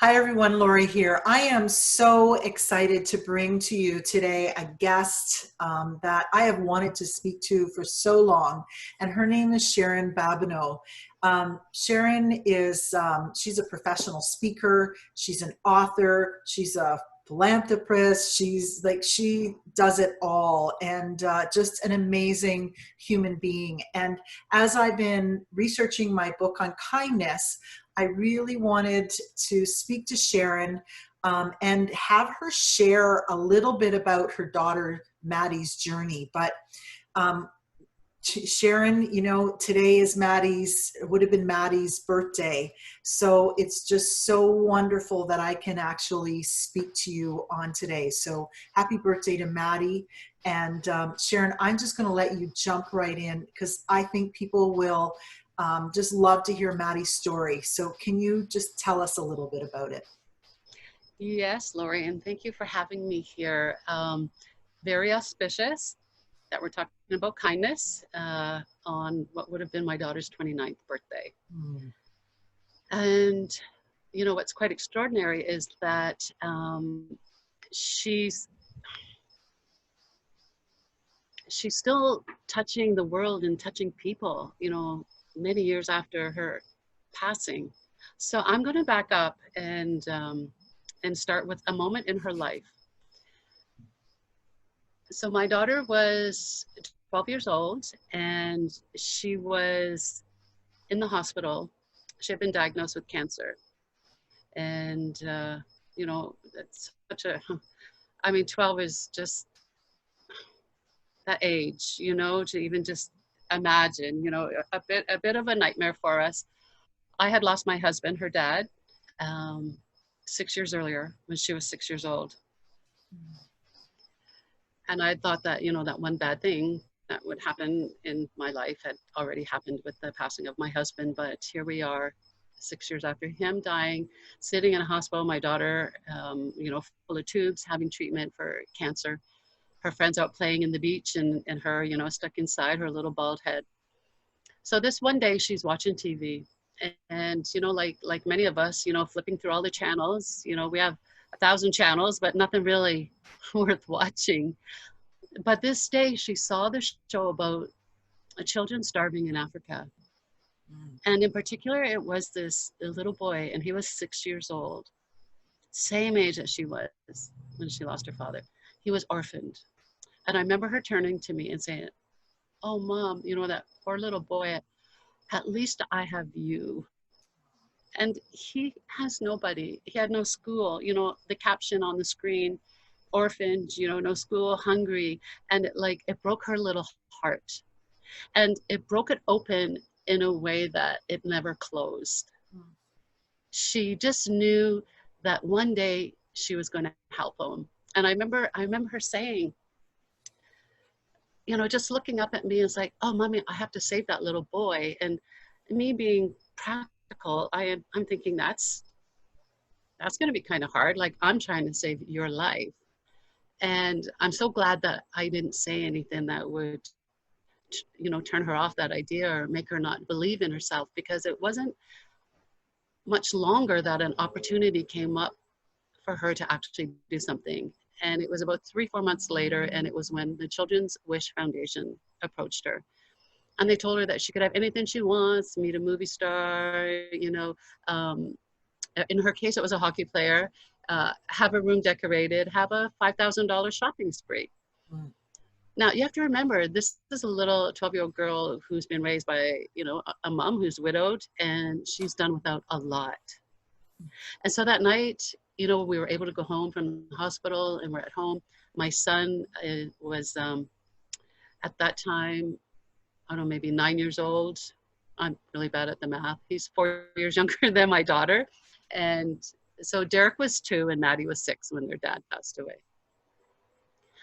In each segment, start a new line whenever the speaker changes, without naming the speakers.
Hi everyone, Lori here. I am so excited to bring to you today a guest that I have wanted to speak to for so long, and her name is Sharon Babineau. Sharon is, she's a professional speaker, she's an author, she's a philanthropist, she does it all, and just an amazing human being. And as I've been researching my book on kindness, I really wanted to speak to Sharon and have her share a little bit about her daughter Maddie's journey. But Sharon, you know, today is would have been Maddie's birthday. So it's just so wonderful that I can actually speak to you on today. So happy birthday to Maddie. And Sharon, I'm just going to let you jump right in because I think people will just love to hear Maddie's story. So can you just tell us a little bit about it?
Yes, Lori, and thank you for having me here. Very auspicious that we're talking about kindness on what would have been my daughter's 29th birthday.
Mm.
And, you know, what's quite extraordinary is that she's still touching the world and touching people, you know, many years after her passing. So I'm going to back up and start with a moment in her life. So my daughter was 12 years old and she was in the hospital. She had been diagnosed with cancer. And, you know, that's such a, I mean, 12 is just that age, you know, to even just imagine, you know, a bit of a nightmare for us. I had lost my husband, her dad, 6 years earlier when she was 6 years old. And I thought that, you know, that one bad thing that would happen in my life had already happened with the passing of my husband. But here we are, 6 years after him dying, sitting in a hospital, my daughter, you know, full of tubes, having treatment for cancer. Her friends out playing in the beach and her, you know, stuck inside her little bald head. So this one day she's watching TV and, you know, like many of us, you know, flipping through all the channels, you know, we have 1,000 channels, but nothing really worth watching. But this day she saw the show about children starving in Africa. And in particular, it was this little boy, and he was 6 years old, same age as she was when she lost her father. He was orphaned. And I remember her turning to me and saying, "Oh, Mom, you know, that poor little boy, at least I have you." And he has nobody. He had no school. You know, the caption on the screen, orphaned, you know, no school, hungry. And it broke her little heart. And it broke it open in a way that it never closed. She just knew that one day she was going to help him. And I remember her saying, you know, just looking up at me and like, "Oh, Mommy, I have to save that little boy." And me being practical, I'm thinking that's going to be kind of hard. Like, I'm trying to save your life. And I'm so glad that I didn't say anything that would, you know, turn her off that idea or make her not believe in herself, because it wasn't much longer that an opportunity came up for her to actually do something. And it was about 3-4 months later, and it was when the Children's Wish Foundation approached her. And they told her that she could have anything she wants, meet a movie star, you know, in her case, it was a hockey player, have a room decorated, have a $5,000 shopping spree. Mm. Now, you have to remember, this is a little 12-year-old girl who's been raised by, you know, a mom who's widowed, and she's done without a lot. And so that night, you know, we were able to go home from the hospital, and we're at home. My son was, at that time, I don't know, maybe 9 years old. I'm really bad at the math. He's 4 years younger than my daughter. And so Derek was 2 and Maddie was 6 when their dad passed away.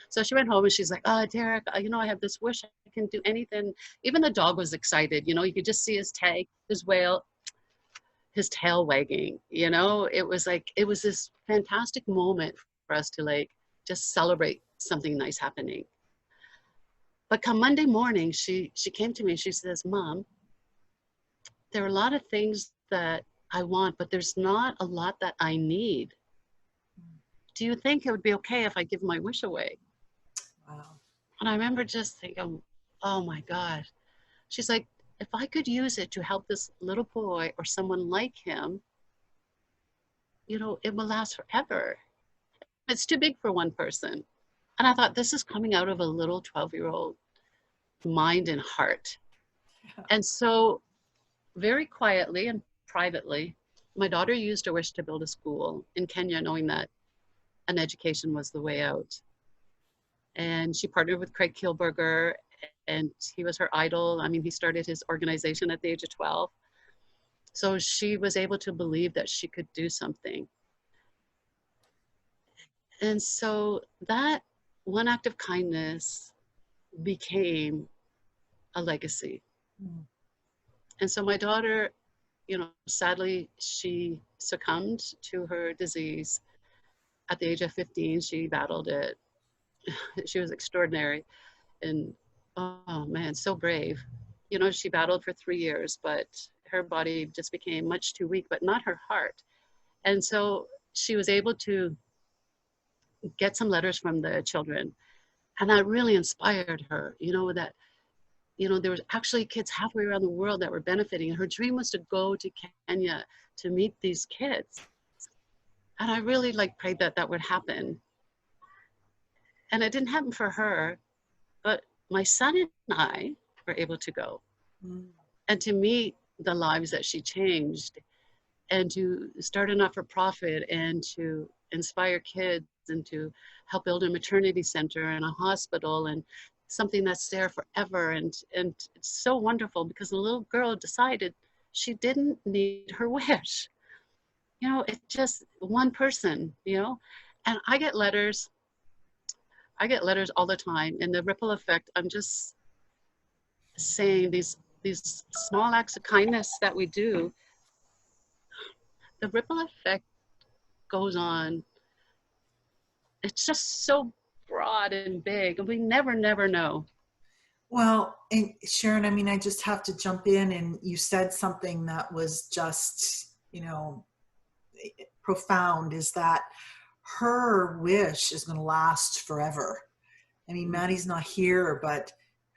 So she went home and she's like, "Oh, Derek, you know, I have this wish. I can do anything." Even the dog was excited. You know, you could just see his tail wagging, you know. It was this fantastic moment for us to like just celebrate something nice happening. But come Monday morning, she came to me and she says, "Mom, there are a lot of things that I want, but there's not a lot that I need. Do you think it would be okay if I give my wish away?
Wow.
And I remember just thinking, oh my God. She's like, if I could use it to help this little boy or someone like him, you know, it will last forever. It's too big for one person. And I thought, this is coming out of a little 12-year-old mind and heart.
Yeah.
And so very quietly and privately, my daughter used her wish to build a school in Kenya, knowing that an education was the way out. And she partnered with Craig Kielburger, and he was her idol. I mean, he started his organization at the age of 12. So she was able to believe that she could do something. And so that one act of kindness became a legacy.
Mm.
And so my daughter, you know, sadly, she succumbed to her disease at the age of 15. She battled it. She was extraordinary and, oh man, so brave. You know, she battled for 3 years, but her body just became much too weak, but not her heart. And so she was able to get some letters from the children. And that really inspired her, you know, that, you know, there was actually kids halfway around the world that were benefiting. And her dream was to go to Kenya to meet these kids. And I really like prayed that that would happen. And it didn't happen for her, but my son and I were able to go and to meet the lives that she changed and to start a not-for-profit and to inspire kids and to help build a maternity center and a hospital and something that's there forever. And it's so wonderful because the little girl decided she didn't need her wish. You know, it's just one person, you know, and I get letters all the time, and the ripple effect, I'm just saying these small acts of kindness that we do, the ripple effect goes on. It's just so broad and big, and we never know.
Well, and Sharon, I mean, I just have to jump in, and you said something that was just, you know, profound, is that her wish is going to last forever. I mean, Maddie's not here, but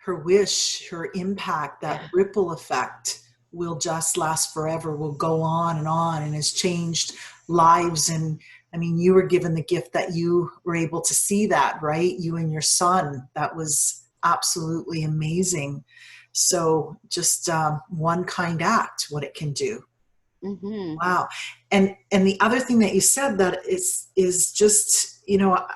her wish, her impact, that ripple effect will just last forever, will go on, and has changed lives. And I mean, you were given the gift that you were able to see that, right? You and your son, that was absolutely amazing. So just one kind act, what it can do.
Mm-hmm.
Wow. And the other thing that you said that is just, you know,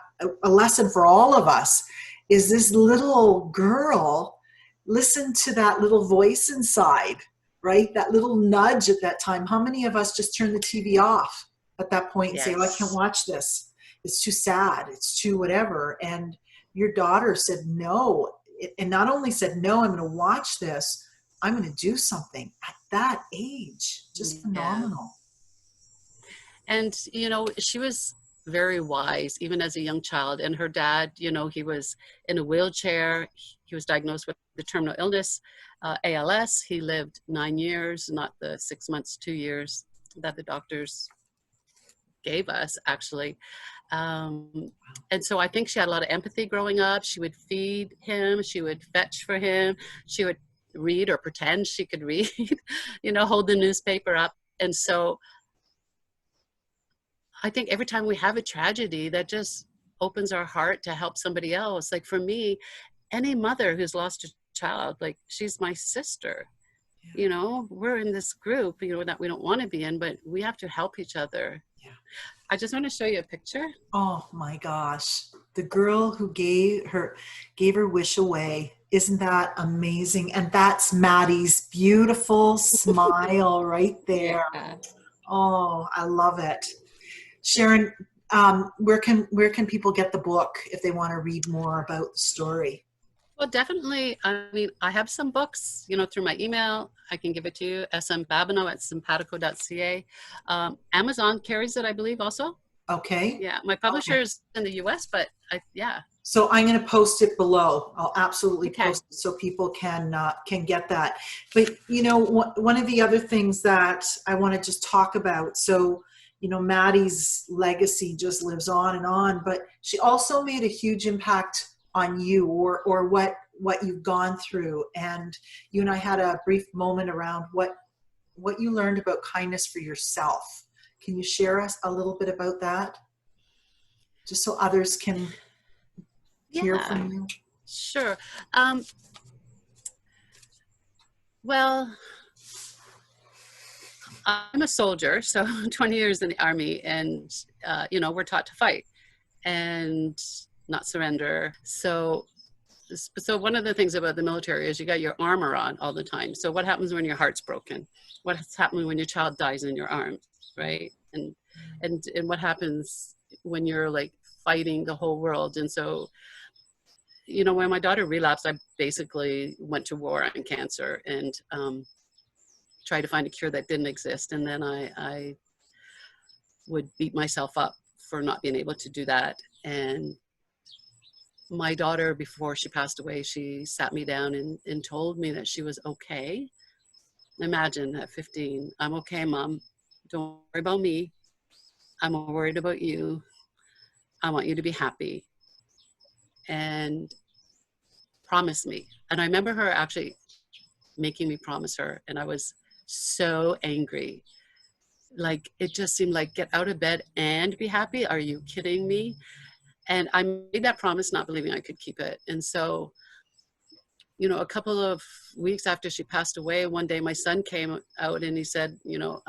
a lesson for all of us is this little girl listened to that little voice inside, right? That little nudge at that time. How many of us just turn the TV off at that point and say, oh, I can't watch this. It's too sad. It's too whatever. And your daughter said no. And not only said, no, I'm going to watch this, I'm going to do something at that age. Just phenomenal.
And, you know, she was very wise, even as a young child. And her dad, you know, he was in a wheelchair. He was diagnosed with the terminal illness, ALS. He lived 9 years, not the 6 months, 2 years that the doctors gave us, actually. And so I think she had a lot of empathy growing up. She would feed him. She would fetch for him. She would read or pretend she could read, you know, hold the newspaper up. And so I think every time we have a tragedy, that just opens our heart to help somebody else. Like for me, any mother who's lost a child, like she's my sister. Yeah. You know, we're in this group, you know, that we don't want to be in, but we have to help each other. Yeah. I just want to show you a picture.
Oh my gosh. The girl who gave her wish away. Isn't that amazing? And that's Maddie's beautiful smile right there. Yeah. Oh, I love it. Sharon, where can people get the book if they want to read more about the story?
Well, definitely. I mean, I have some books, you know, through my email. I can give it to you, smbabineau@simpatico.ca. Amazon carries it, I believe, also.
Okay.
Yeah, my
Okay.
publisher is in the US, but yeah.
So I'm going to post it below. I'll absolutely
Okay.
post it so people can get that. But you know, one of the other things that I want to just talk about. So you know, Maddie's legacy just lives on and on. But she also made a huge impact on you, or what you've gone through. And you and I had a brief moment around what you learned about kindness for yourself. Can you share us a little bit about that, just so others can hear
Yeah,
from you?
sure. Um, well, I'm a soldier, so 20 years in the Army, and you know, we're taught to fight and not surrender. So one of the things about the military is you got your armor on all the time. So what happens when your heart's broken? What's happening when your child dies in your arms, right? And what happens when you're like fighting the whole world? And so, you know, when my daughter relapsed, I basically went to war on cancer and tried to find a cure that didn't exist. And then I would beat myself up for not being able to do that. And my daughter, before she passed away, she sat me down and told me that she was okay. Imagine at 15, I'm okay, Mom. Don't worry about me. I'm worried about you. I want you to be happy. And promise me. And I remember her actually making me promise her. And I was so angry. Like, it just seemed like, get out of bed and be happy. Are you kidding me? And I made that promise not believing I could keep it. And so, you know, a couple of weeks after she passed away, one day my son came out and he said, you know,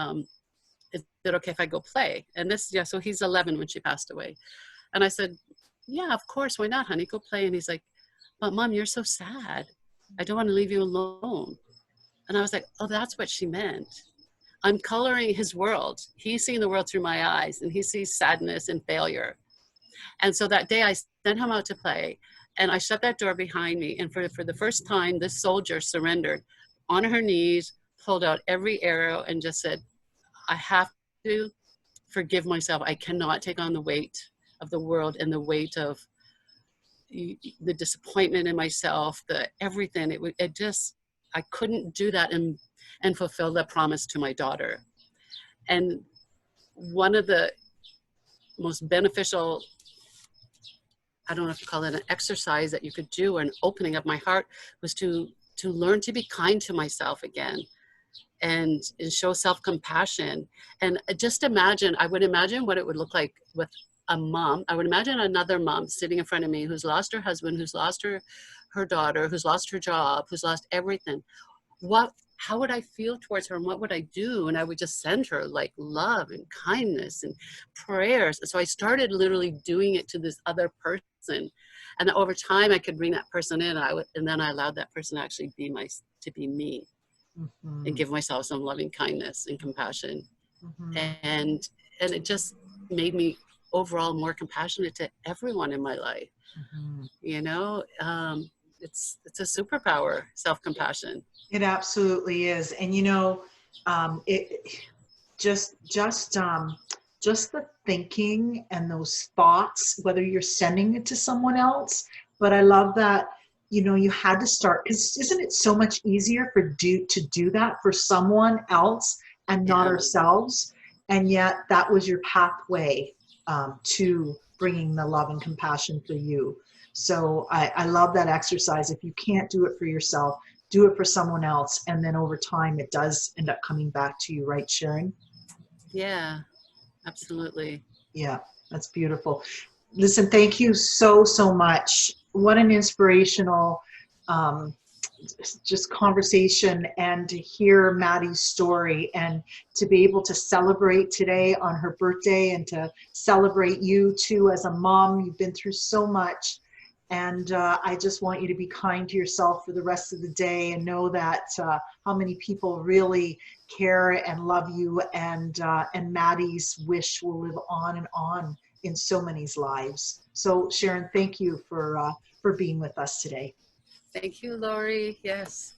is it okay if I go play? And this, yeah, so he's 11 when she passed away. And I said, yeah, of course, why not, honey? Go play. And he's like, but Mom, you're so sad. I don't want to leave you alone. And I was like, oh, that's what she meant. I'm coloring his world. He's seeing the world through my eyes, and he sees sadness and failure. And so that day I sent him out to play, and I shut that door behind me. And for the first time, this soldier surrendered on her knees, pulled out every arrow, and just said, I have to forgive myself. I cannot take on the weight of the world and the weight of the disappointment in myself, the everything. It just, I couldn't do that and fulfill that promise to my daughter. And one of the most beneficial, I don't know if you call it an exercise that you could do, or an opening of my heart, was to learn to be kind to myself again, and show self-compassion. And just imagine, I would imagine what it would look like with a mom. I would imagine another mom sitting in front of me who's lost her husband, who's lost her daughter, who's lost her job, who's lost everything. How would I feel towards her, and what would I do? And I would just send her like love and kindness and prayers. So I started literally doing it to this other person. And over time I could bring that person in, and then I allowed that person to actually be me, and give myself some loving kindness and compassion. And it just made me overall more compassionate to everyone in my life. You know, it's a superpower, self-compassion.
It absolutely is. And you know, it just the thinking and those thoughts, whether you're sending it to someone else, but I love that, you know, you had to start, because isn't it so much easier to do that for someone else and not
Yeah.
ourselves? And yet that was your pathway to bringing the love and compassion for you. So I love that exercise. If you can't do it for yourself, do it for someone else. And then over time, it does end up coming back to you, right, Sharon?
Yeah, absolutely.
Yeah, that's beautiful. Listen, thank you so, so much. What an inspirational just conversation, and to hear Maddie's story, and to be able to celebrate today on her birthday, and to celebrate you too as a mom. You've been through so much, and I just want you to be kind to yourself for the rest of the day, and know that how many people really care and love you, and Maddie's wish will live on and on in so many's lives. So Sharon, thank you for being with us today.
Thank you, Lori. Yes.